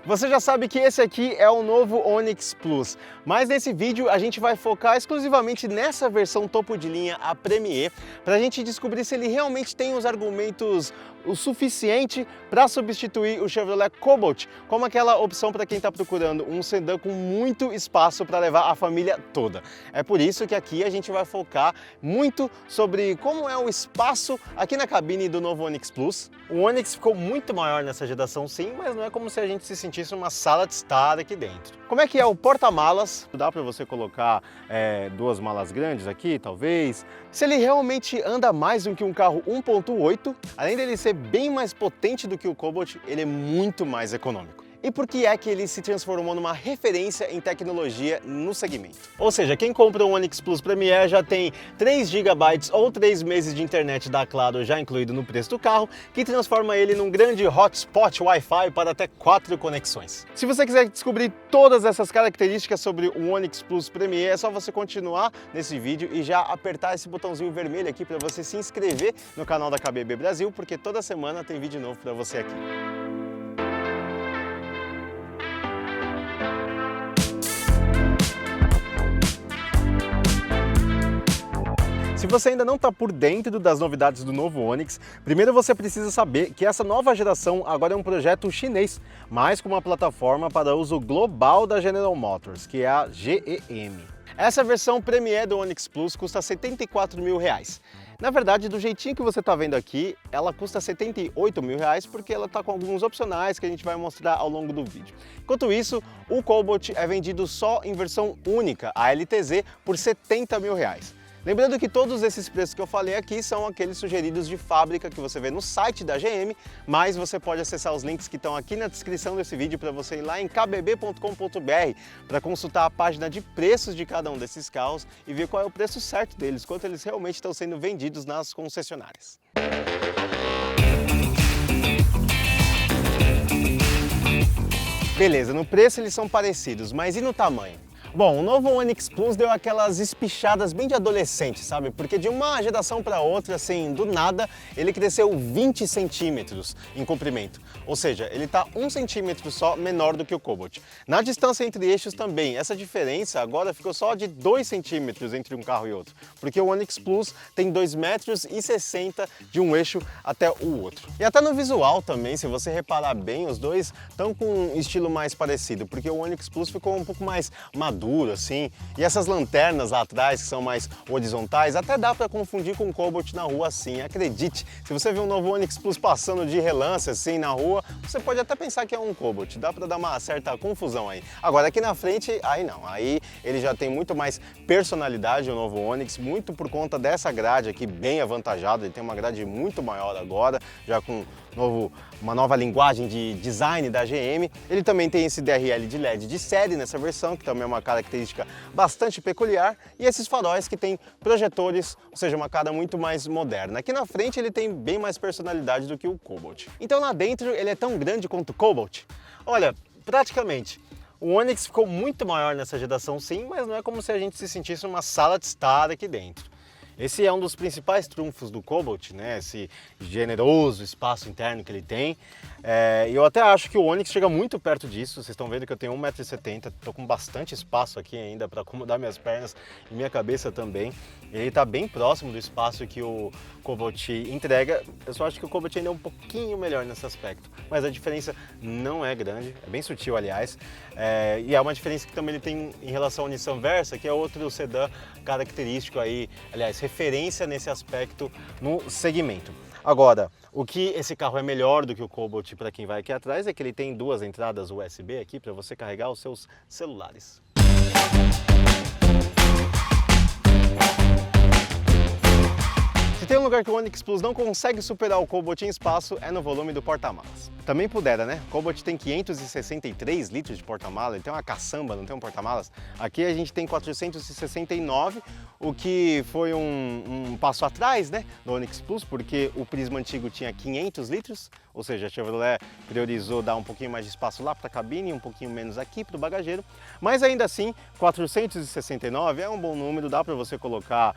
Você já sabe que esse aqui é o novo Onix Plus, mas nesse vídeo a gente vai focar exclusivamente nessa versão topo de linha, a Premier, para a gente descobrir se ele realmente tem os argumentos o suficiente para substituir o Chevrolet Cobalt, como aquela opção para quem está procurando um sedã com muito espaço para levar a família toda. É por isso que aqui a gente vai focar muito sobre como é o espaço aqui na cabine do novo Onix Plus. O Onix ficou muito maior nessa geração sim, mas não é como se a gente se sentisse uma sala de estar aqui dentro. Como é que é o porta-malas? Dá para você colocar duas malas grandes aqui, talvez. Se ele realmente anda mais do que um carro 1.8, além dele ser bem mais potente do que o Cobalt, ele é muito mais econômico. E por que é que ele se transformou numa referência em tecnologia no segmento? Ou seja, quem compra um Onix Plus Premier já tem 3 GB ou 3 meses de internet da Claro já incluído no preço do carro, que transforma ele num grande hotspot Wi-Fi para até 4 conexões. Se você quiser descobrir todas essas características sobre o Onix Plus Premier, é só você continuar nesse vídeo e já apertar esse botãozinho vermelho aqui para você se inscrever no canal da KBB Brasil, porque toda semana tem vídeo novo para você aqui. Se você ainda não está por dentro das novidades do novo Onix, primeiro você precisa saber que essa nova geração agora é um projeto chinês, mas com uma plataforma para uso global da General Motors, que é a GEM. Essa versão Premier do Onix Plus custa R$ 74 mil. Na verdade, do jeitinho que você está vendo aqui, ela custa R$ 78 mil porque ela está com alguns opcionais que a gente vai mostrar ao longo do vídeo. Enquanto isso, o Cobalt é vendido só em versão única, a LTZ, por R$ 70 mil. Lembrando que todos esses preços que eu falei aqui são aqueles sugeridos de fábrica que você vê no site da GM, mas você pode acessar os links que estão aqui na descrição desse vídeo para você ir lá em kbb.com.br para consultar a página de preços de cada um desses carros e ver qual é o preço certo deles, quanto eles realmente estão sendo vendidos nas concessionárias. Beleza, no preço eles são parecidos, mas e no tamanho? Bom, o novo Onix Plus deu aquelas espichadas bem de adolescente, sabe? Porque de uma geração para outra, assim, do nada, ele cresceu 20 centímetros em comprimento. Ou seja, ele está 1 centímetro só menor do que o Cobalt. Na distância entre eixos também, essa diferença agora ficou só de 2 centímetros entre um carro e outro. Porque o Onix Plus tem 2,60 metros de um eixo até o outro. E até no visual também, se você reparar bem, os dois estão com um estilo mais parecido. Porque o Onix Plus ficou um pouco mais maduro, assim, e essas lanternas lá atrás que são mais horizontais, até dá para confundir com o Cobalt na rua assim, acredite. Se você vê um novo Onix Plus passando de relance assim na rua, você pode até pensar que é um Cobalt, dá para dar uma certa confusão aí. Agora aqui na frente, aí não, aí ele já tem muito mais personalidade, o novo Onix, muito por conta dessa grade aqui bem avantajada, ele tem uma grade muito maior agora, já com uma nova linguagem de design da GM. Ele também tem esse DRL de LED de série nessa versão, que também é uma característica bastante peculiar, e esses faróis que tem projetores, ou seja, uma cara muito mais moderna. Aqui na frente ele tem bem mais personalidade do que o Cobalt. Então lá dentro ele é tão grande quanto o Cobalt? Olha, praticamente. O Onix ficou muito maior nessa geração sim, mas não é como se a gente se sentisse uma sala de estar aqui dentro. Esse é um dos principais trunfos do Cobalt, né? Esse generoso espaço interno que ele tem. E eu até acho que o Onix chega muito perto disso. Vocês estão vendo que eu tenho 1,70 m, estou com bastante espaço aqui ainda para acomodar minhas pernas e minha cabeça também. Ele está bem próximo do espaço que o Cobalt entrega. Eu só acho que o Cobalt ainda é um pouquinho melhor nesse aspecto, mas a diferença não é grande, é bem sutil, aliás. E é uma diferença que também ele tem em relação ao Nissan Versa, que é outro sedã característico aí, aliás, referência nesse aspecto no segmento. Agora, o que esse carro é melhor do que o Cobalt para quem vai aqui atrás é que ele tem 2 entradas USB aqui para você carregar os seus celulares. Se tem um lugar que o Onix Plus não consegue superar o Cobalt em espaço, é no volume do porta-malas. Também pudera, né? O Cobalt tem 563 litros de porta-malas, ele tem uma caçamba, não tem um porta-malas. Aqui a gente tem 469, o que foi um passo atrás, né, do Onix Plus, porque o Prisma antigo tinha 500 litros, ou seja, a Chevrolet priorizou dar um pouquinho mais de espaço lá para a cabine e um pouquinho menos aqui para o bagageiro, mas ainda assim, 469 é um bom número, dá para você colocar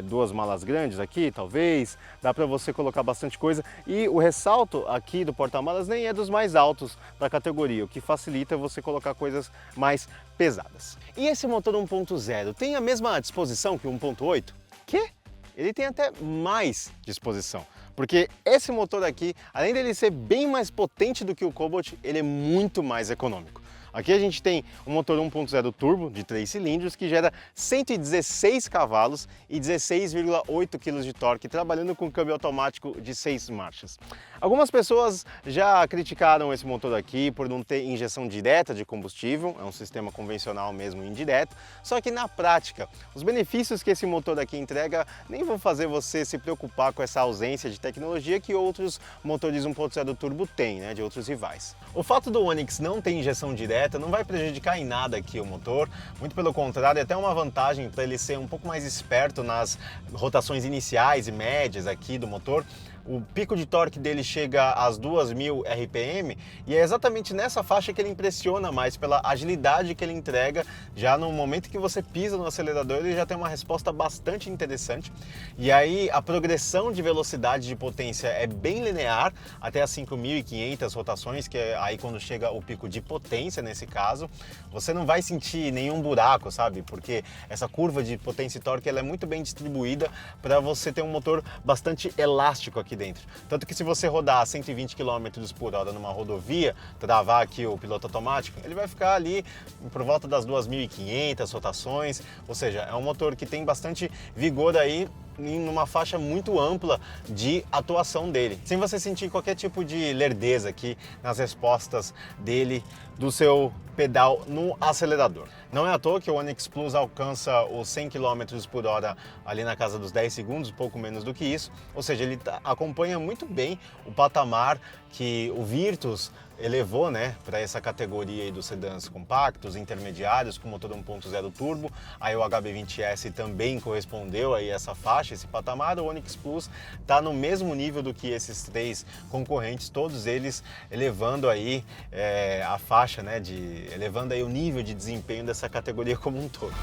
2 malas grandes aqui, talvez, dá para você colocar bastante coisa. E o ressalto aqui do porta-malas nem é dos mais altos da categoria, o que facilita você colocar coisas mais pesadas. E esse motor 1.0 tem a mesma disposição que o 1.8? Que? Ele tem até mais disposição, porque esse motor aqui, além dele ser bem mais potente do que o Cobalt, ele é muito mais econômico. Aqui a gente tem um motor 1.0 turbo de 3 cilindros que gera 116 cavalos e 16,8 kg de torque, trabalhando com câmbio automático de 6 marchas. Algumas pessoas já criticaram esse motor aqui por não ter injeção direta de combustível, é um sistema convencional mesmo indireto, só que na prática, os benefícios que esse motor aqui entrega nem vão fazer você se preocupar com essa ausência de tecnologia que outros motores 1.0 turbo têm, né, de outros rivais. O fato do Onix não ter injeção direta não vai prejudicar em nada aqui o motor, muito pelo contrário, é até uma vantagem para ele ser um pouco mais esperto nas rotações iniciais e médias aqui do motor. O pico de torque dele chega às 2.000 RPM e é exatamente nessa faixa que ele impressiona mais pela agilidade que ele entrega. Já no momento que você pisa no acelerador, ele já tem uma resposta bastante interessante. E aí a progressão de velocidade de potência é bem linear até as 5.500 rotações, que é aí quando chega o pico de potência nesse caso. Você não vai sentir nenhum buraco, sabe? Porque essa curva de potência e torque ela é muito bem distribuída para você ter um motor bastante elástico aqui dentro. Tanto que se você rodar a 120 km por hora numa rodovia, travar aqui o piloto automático, ele vai ficar ali por volta das 2.500 rotações, ou seja, é um motor que tem bastante vigor aí numa faixa muito ampla de atuação dele, sem você sentir qualquer tipo de lerdeza aqui nas respostas dele do seu pedal no acelerador. Não é à toa que o Onix Plus alcança os 100 km por hora ali na casa dos 10 segundos, pouco menos do que isso, ou seja, ele acompanha muito bem o patamar que o Virtus elevou, né, para essa categoria aí dos sedãs compactos, intermediários, com motor 1.0 turbo. Aí o HB20S também correspondeu aí a essa faixa, esse patamar. O Onix Plus está no mesmo nível do que esses três concorrentes, todos eles elevando aí a faixa, né, elevando aí o nível de desempenho dessa categoria como um todo.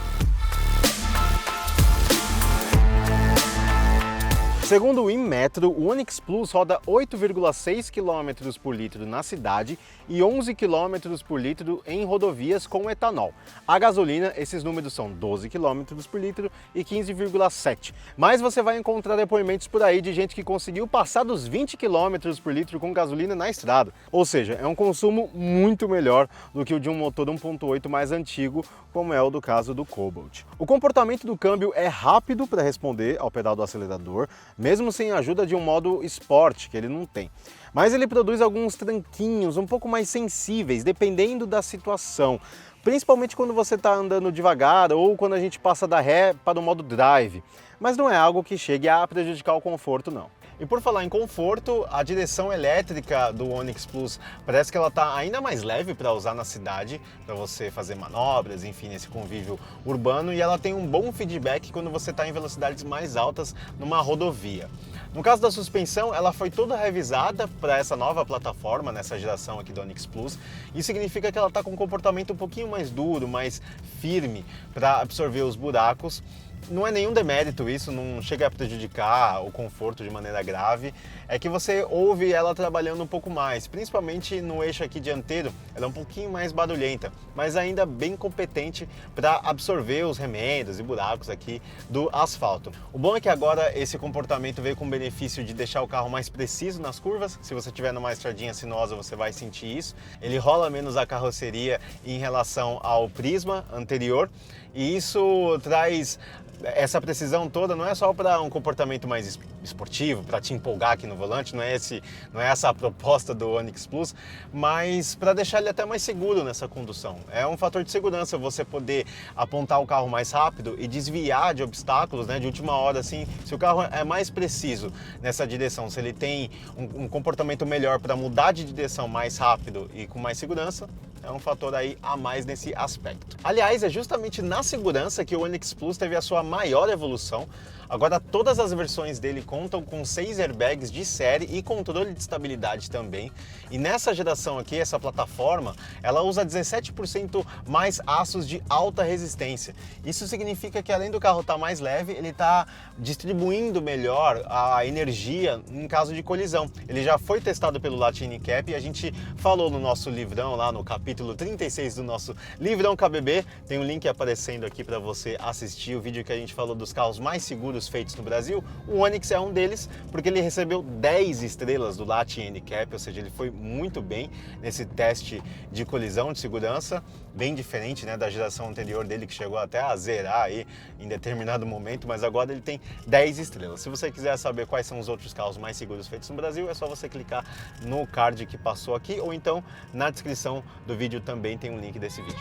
Segundo o Inmetro, o Onix Plus roda 8,6 km por litro na cidade e 11 km por litro em rodovias com etanol. A gasolina, esses números são 12 km por litro e 15,7. Mas você vai encontrar depoimentos por aí de gente que conseguiu passar dos 20 km por litro com gasolina na estrada. Ou seja, é um consumo muito melhor do que o de um motor 1.8 mais antigo, como é o do caso do Cobalt. O comportamento do câmbio é rápido para responder ao pedal do acelerador, mesmo sem a ajuda de um modo Sport, que ele não tem. Mas ele produz alguns tranquinhos um pouco mais sensíveis, dependendo da situação. Principalmente quando você está andando devagar ou quando a gente passa da ré para o modo Drive. Mas não é algo que chegue a prejudicar o conforto, não. E por falar em conforto, a direção elétrica do Onix Plus parece que ela está ainda mais leve para usar na cidade, para você fazer manobras, enfim, nesse convívio urbano, e ela tem um bom feedback quando você está em velocidades mais altas numa rodovia. No caso da suspensão, ela foi toda revisada para essa nova plataforma, nessa geração aqui do Onix Plus. Isso significa que ela está com um comportamento um pouquinho mais duro, mais firme para absorver os buracos. Não é nenhum demérito isso, não chega a prejudicar o conforto de maneira grave, é que você ouve ela trabalhando um pouco mais, principalmente no eixo aqui dianteiro, ela é um pouquinho mais barulhenta, mas ainda bem competente para absorver os remendos e buracos aqui do asfalto. O bom é que agora esse comportamento veio com o benefício de deixar o carro mais preciso nas curvas. Se você estiver numa estradinha sinuosa, você vai sentir isso. Ele rola menos a carroceria em relação ao Prisma anterior, e isso traz essa precisão toda, não é só para um comportamento mais esportivo, para te empolgar aqui no volante, não é essa a proposta do Onix Plus, mas para deixar ele até mais seguro nessa condução. É um fator de segurança você poder apontar o carro mais rápido e desviar de obstáculos, né, de última hora, assim, se o carro é mais preciso nessa direção, se ele tem um comportamento melhor para mudar de direção mais rápido e com mais segurança, é um fator aí a mais nesse aspecto. Aliás, é justamente na segurança que o Onix Plus teve a sua maior evolução. Agora todas as versões dele contam com 6 airbags de série e controle de estabilidade também. E nessa geração aqui, essa plataforma, ela usa 17% mais aços de alta resistência. Isso significa que além do carro estar mais leve, ele está distribuindo melhor a energia em caso de colisão. Ele já foi testado pelo Latin NCAP e a gente falou no nosso livrão, lá no capítulo 36 do nosso livrão KBB. Tem um link aparecendo aqui para você assistir o vídeo que a gente falou dos carros mais seguros feitos no Brasil. O Onix é um deles, porque ele recebeu 10 estrelas do Latin NCAP, ou seja, ele foi muito bem nesse teste de colisão de segurança, bem diferente, né, da geração anterior dele, que chegou até a zerar aí em determinado momento, mas agora ele tem 10 estrelas. Se você quiser saber quais são os outros carros mais seguros feitos no Brasil, é só você clicar no card que passou aqui, ou então na descrição do vídeo também tem um link desse vídeo.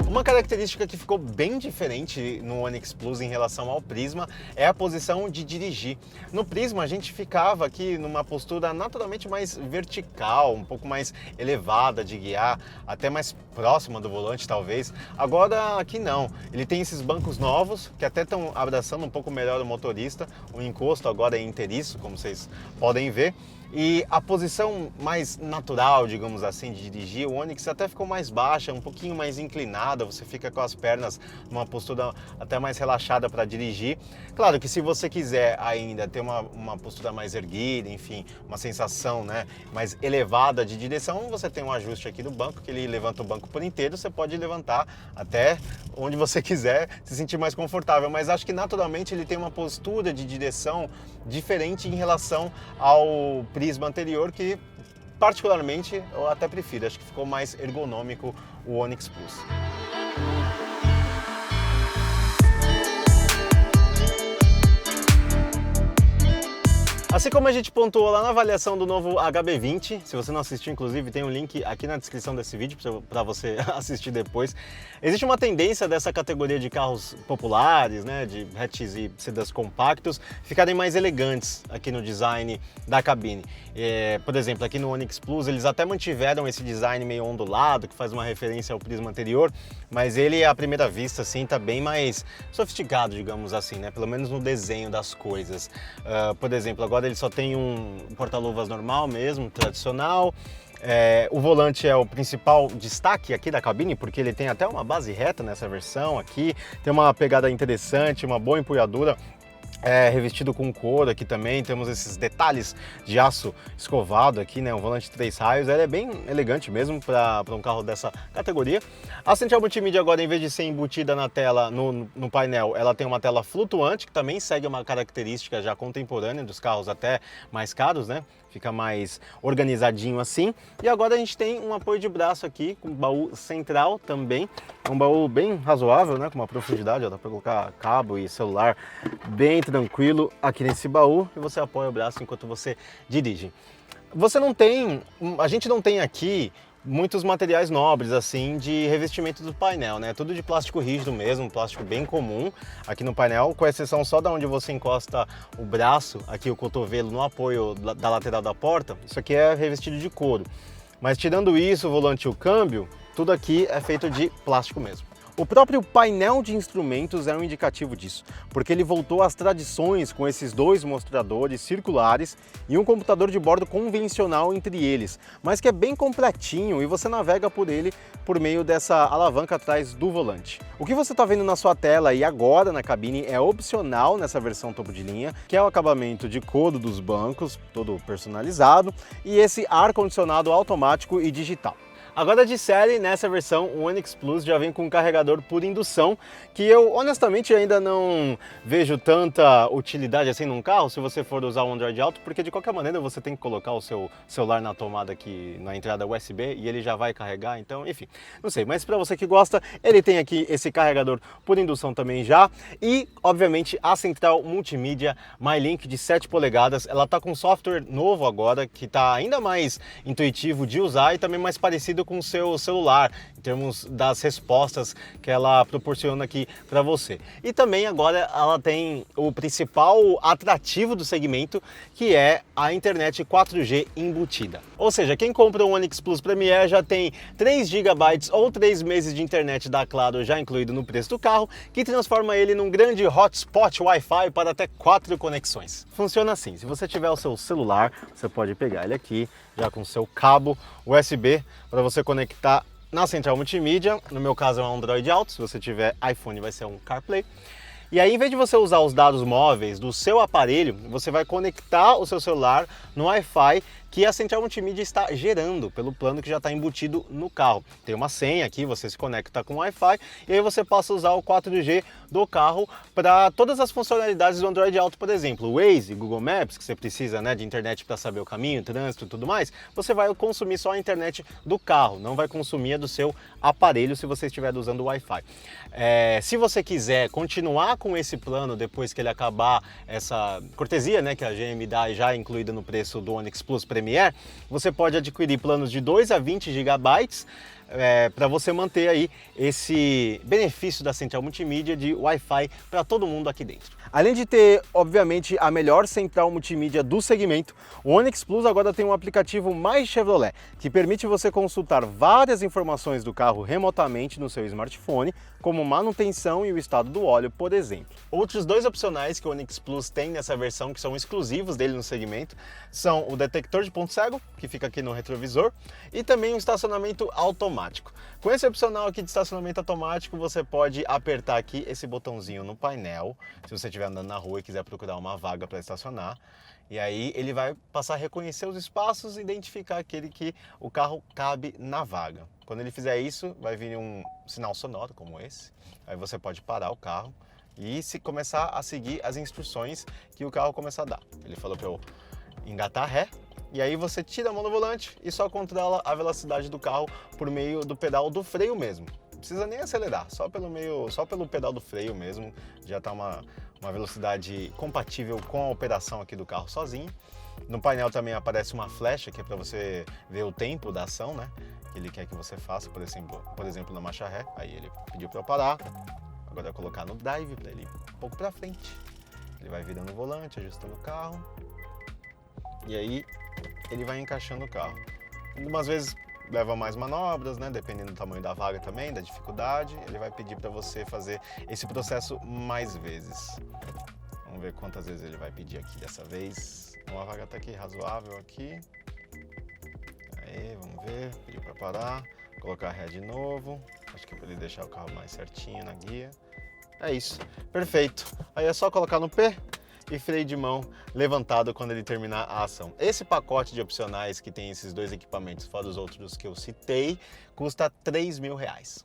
Uma característica que ficou bem diferente no Onix Plus em relação ao Prisma é a posição de dirigir. No Prisma a gente ficava aqui numa postura naturalmente mais vertical, um pouco mais elevada de guiar, até mais próxima do volante talvez. Agora aqui não, ele tem esses bancos novos que até estão abraçando um pouco melhor o motorista, o encosto agora é inteiriço, como vocês podem ver. E a posição mais natural, digamos assim, de dirigir, o Onix até ficou mais baixa, um pouquinho mais inclinada, você fica com as pernas numa postura até mais relaxada para dirigir. Claro que se você quiser ainda ter uma postura mais erguida, enfim, uma sensação, né, mais elevada de direção, você tem um ajuste aqui do banco, que ele levanta o banco por inteiro, você pode levantar até onde você quiser, se sentir mais confortável, mas acho que naturalmente ele tem uma postura de direção diferente em relação ao Prisma anterior, que particularmente eu até prefiro, acho que ficou mais ergonômico o Onix Plus. Assim como a gente pontuou lá na avaliação do novo HB20, se você não assistiu, inclusive, tem um link aqui na descrição desse vídeo para você assistir depois. Existe uma tendência dessa categoria de carros populares, né, de hatches e sedãs compactos, ficarem mais elegantes aqui no design da cabine. Por exemplo, aqui no Onix Plus eles até mantiveram esse design meio ondulado, que faz uma referência ao Prisma anterior, mas ele, à primeira vista, assim, tá bem mais sofisticado, digamos assim, né, pelo menos no desenho das coisas. Por exemplo, agora ele só tem um porta-luvas normal mesmo, tradicional. O volante é o principal destaque aqui da cabine, porque ele tem até uma base reta nessa versão aqui, tem uma pegada interessante, uma boa empunhadura. Revestido com couro aqui também, temos esses detalhes de aço escovado aqui, né? Um volante 3 raios, ela é bem elegante mesmo para um carro dessa categoria. A central multimídia agora, em vez de ser embutida na tela, no painel, ela tem uma tela flutuante, que também segue uma característica já contemporânea dos carros até mais caros, né? Fica mais organizadinho assim. E agora a gente tem um apoio de braço aqui, com baú central também. É um baú bem razoável, né? Com uma profundidade, ó, dá para colocar cabo e celular bem tranquilo aqui nesse baú. E você apoia o braço enquanto você dirige. A gente não tem aqui muitos materiais nobres assim de revestimento do painel, né? Tudo de plástico rígido mesmo, plástico bem comum aqui no painel, com exceção só da onde você encosta o braço, aqui o cotovelo no apoio da lateral da porta. Isso aqui é revestido de couro. Mas tirando isso, o volante e o câmbio, tudo aqui é feito de plástico mesmo. O próprio painel de instrumentos é um indicativo disso, porque ele voltou às tradições com esses dois mostradores circulares e um computador de bordo convencional entre eles, mas que é bem completinho e você navega por ele por meio dessa alavanca atrás do volante. O que você está vendo na sua tela e agora na cabine é opcional nessa versão topo de linha, que é o acabamento de couro dos bancos, todo personalizado, e esse ar-condicionado automático e digital. Agora de série, nessa versão, o Onix Plus já vem com um carregador por indução, que eu honestamente ainda não vejo tanta utilidade assim num carro, se você for usar o Android Auto, porque de qualquer maneira você tem que colocar o seu celular na tomada aqui na entrada USB e ele já vai carregar, então enfim, não sei, mas para você que gosta, ele tem aqui esse carregador por indução também já, e obviamente a central multimídia MyLink de 7 polegadas, ela tá com software novo agora, que tá ainda mais intuitivo de usar e também mais parecido com o seu celular. em termos das respostas que ela proporciona aqui para você. E também agora ela tem o principal atrativo do segmento, que é a internet 4G embutida. Ou seja, quem compra o Onix Plus Premier já tem 3 GB ou 3 meses de internet da Claro já incluído no preço do carro, que transforma ele num grande hotspot Wi-Fi para até 4 conexões. Funciona assim: se você tiver o seu celular, você pode pegar ele aqui já com o seu cabo USB para você conectar na central multimídia. No meu caso é um Android Auto, se você tiver iPhone vai ser um CarPlay. E aí, em vez de você usar os dados móveis do seu aparelho, você vai conectar o seu celular no Wi-Fi que a central multimídia está gerando pelo plano que já está embutido no carro. Tem uma senha aqui, você se conecta com o Wi-Fi e aí você passa a usar o 4G do carro para todas as funcionalidades do Android Auto, por exemplo, o Waze, Google Maps, que você precisa, né, de internet para saber o caminho, trânsito e tudo mais. Você vai consumir só a internet do carro, não vai consumir a do seu aparelho se você estiver usando o Wi-Fi. Se você quiser continuar com esse plano depois que ele acabar essa cortesia, né, que a GM dá já incluída no preço do Onix Plus Premier, você pode adquirir planos de 2 a 20 GB para você manter aí esse benefício da central multimídia de Wi-Fi para todo mundo aqui dentro. Além de ter, obviamente, a melhor central multimídia do segmento, o Onix Plus agora tem um aplicativo mais Chevrolet, que permite você consultar várias informações do carro remotamente no seu smartphone, como manutenção e o estado do óleo, por exemplo. Outros 2 opcionais que o Onix Plus tem nessa versão, que são exclusivos dele no segmento, são o detector de ponto cego, que fica aqui no retrovisor, e também o estacionamento automático. Com esse opcional aqui de estacionamento automático, você pode apertar aqui esse botãozinho no painel, se você estiver andando na rua e quiser procurar uma vaga para estacionar. E aí ele vai passar a reconhecer os espaços e identificar aquele que o carro cabe na vaga. Quando ele fizer isso, vai vir um sinal sonoro como esse. Aí você pode parar o carro e começar a seguir as instruções que o carro começar a dar. Ele falou para eu engatar ré. E aí você tira a mão do volante e só controla a velocidade do carro por meio do pedal do freio mesmo. Não precisa nem acelerar, só pelo pedal do freio mesmo, já está uma velocidade compatível com a operação aqui do carro sozinho. No painel também aparece uma flecha que é para você ver o tempo da ação, né? Que ele quer que você faça, por exemplo na marcha ré. Aí ele pediu para eu parar, agora eu vou colocar no drive para ele ir um pouco para frente. Ele vai virando o volante, ajustando o carro. E aí ele vai encaixando o carro. Algumas vezes leva mais manobras, né? Dependendo do tamanho da vaga também, da dificuldade. Ele vai pedir para você fazer esse processo mais vezes. Vamos ver quantas vezes ele vai pedir aqui dessa vez. Uma vaga tá aqui razoável aqui. Aí, vamos ver. Pediu para parar. Colocar ré de novo. Acho que é para ele deixar o carro mais certinho na guia. É isso. Perfeito. Aí é só colocar no P e freio de mão levantado quando ele terminar a ação. Esse pacote de opcionais que tem esses 2 equipamentos, fora os outros que eu citei, custa R$3.000.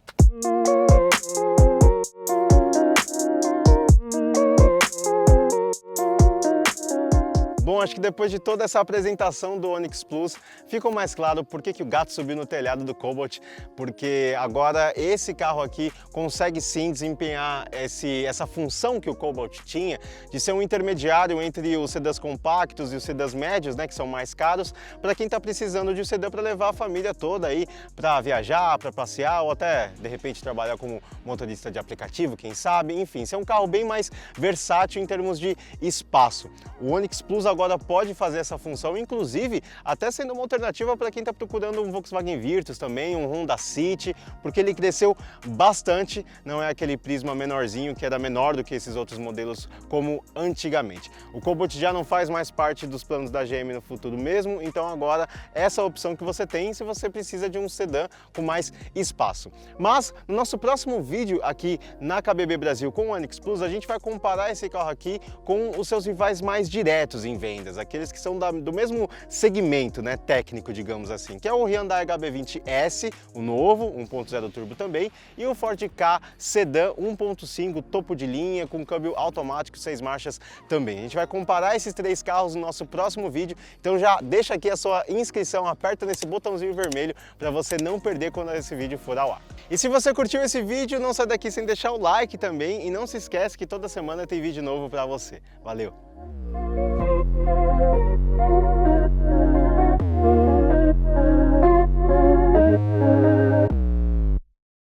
Bom, acho que depois de toda essa apresentação do Onix Plus, ficou mais claro por que o gato subiu no telhado do Cobalt, porque agora esse carro aqui consegue sim desempenhar essa função que o Cobalt tinha, de ser um intermediário entre os sedãs compactos e os sedãs médios, né, que são mais caros, para quem está precisando de um sedã para levar a família toda aí, para viajar, para passear, ou até, de repente, trabalhar como motorista de aplicativo, quem sabe, enfim, ser um carro bem mais versátil em termos de espaço. O Onix Plus agora pode fazer essa função, inclusive até sendo uma alternativa para quem está procurando um Volkswagen Virtus também, um Honda City, porque ele cresceu bastante, não é aquele Prisma menorzinho que era menor do que esses outros modelos como antigamente. O Cobalt já não faz mais parte dos planos da GM no futuro mesmo, então agora essa é a opção que você tem se você precisa de um sedã com mais espaço. Mas no nosso próximo vídeo aqui na KBB Brasil com o Onix Plus, a gente vai comparar esse carro aqui com os seus rivais mais diretos em vendas, aqueles que são do mesmo segmento, né, técnico, digamos assim, que é o Hyundai HB20S, o novo, 1.0 turbo também, e o Ford Ka Sedan 1.5 topo de linha, com câmbio automático 6 marchas também. A gente vai comparar esses 3 carros no nosso próximo vídeo, então já deixa aqui a sua inscrição, aperta nesse botãozinho vermelho para você não perder quando esse vídeo for ao ar. E se você curtiu esse vídeo, não sai daqui sem deixar o like também, e não se esquece que toda semana tem vídeo novo para você. Valeu!